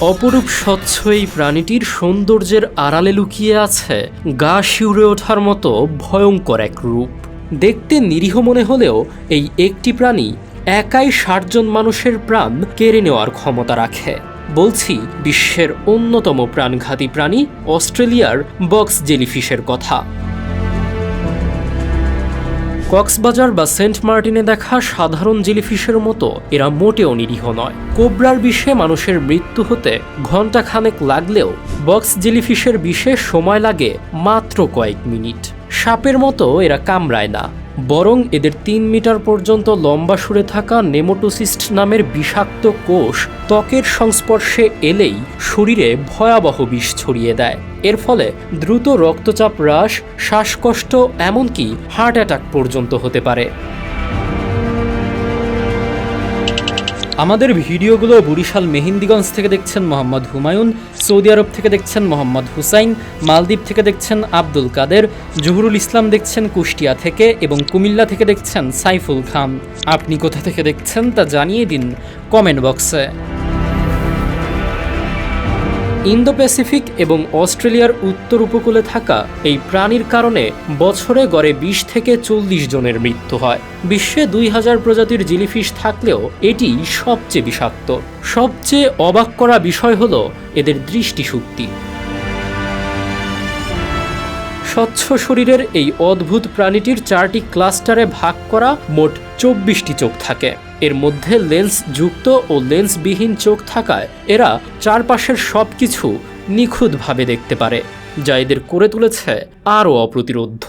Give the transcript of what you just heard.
অপরূপ স্বচ্ছ এই প্রাণীটির সৌন্দর্যের আড়ালে লুকিয়ে আছে গা শিউরে ওঠার মতো ভয়ঙ্কর এক রূপ। দেখতে নিরীহ মনে হলেও এই একটি প্রাণী একাই ৬০ জন মানুষের প্রাণ কেড়ে নেওয়ার ক্ষমতা রাখে। বলছি বিশ্বের অন্যতম প্রাণঘাতী প্রাণী অস্ট্রেলিয়ার বক্স জেলিফিশের কথা। কক্সবাজার বা সেন্ট মার্টিনে দেখা সাধারণ জেলিফিশের মতো এরা মোটেও নিরীহ নয়। কোবরার বিষে মানুষের মৃত্যু হতে ঘণ্টাখানেক লাগলেও বক্স জেলিফিশের বিষে সময় লাগে মাত্র কয়েক মিনিট। সাপের মতো এরা কামড়ায় না, বরং এদের ৩ মিটার পর্যন্ত লম্বা সুরে থাকা নেমোটোসিস্ট নামের বিষাক্ত কোষ ত্বকের সংস্পর্শে এলেই শরীরে ভয়াবহ বিষ ছড়িয়ে দেয়। এর ফলে দ্রুত রক্তচাপ হ্রাস, শ্বাসকষ্ট, এমনকি হার্ট অ্যাটাক পর্যন্ত হতে পারে। আমাদের ভিডিওগুলো বরিশাল মেহেন্দিগঞ্জ থেকে দেখছেন মোহাম্মদ হুমায়ুন, সৌদি আরব থেকে দেখছেন মোহাম্মদ হুসাইন, মালদ্বীপ থেকে দেখছেন আব্দুল কাদের, জহুরুল ইসলাম দেখছেন কুষ্টিয়া থেকে এবং কুমিল্লা থেকে দেখছেন সাইফুল খান। আপনি কোথা থেকে দেখছেন তা জানিয়ে দিন কমেন্ট বক্সে। ইন্দো প্যাসিফিক এবং অস্ট্রেলিয়ার উত্তর উপকূলে থাকা এই প্রাণীর কারণে বছরে গড়ে ২০ থেকে ৪০ জনের মৃত্যু হয়। বিশ্বে ২০০০ প্রজাতির জেলিফিশ থাকলেও এটি সবচেয়ে বিষাক্ত। সবচেয়ে অবাক করা বিষয় হলো এদের দৃষ্টিশক্তি। স্বচ্ছ শরীরের এই অদ্ভুত প্রাণীটির ৪টি ক্লাস্টারে ভাগ করা মোট ২৪টি চোখ থাকে। এর মধ্যে লেন্স যুক্ত ও লেন্সবিহীন চোখ থাকায় এরা চারপাশের সবকিছু নিখুঁতভাবে দেখতে পারে, যা এদের করে তুলেছে আরও অপ্রতিরোধ্য।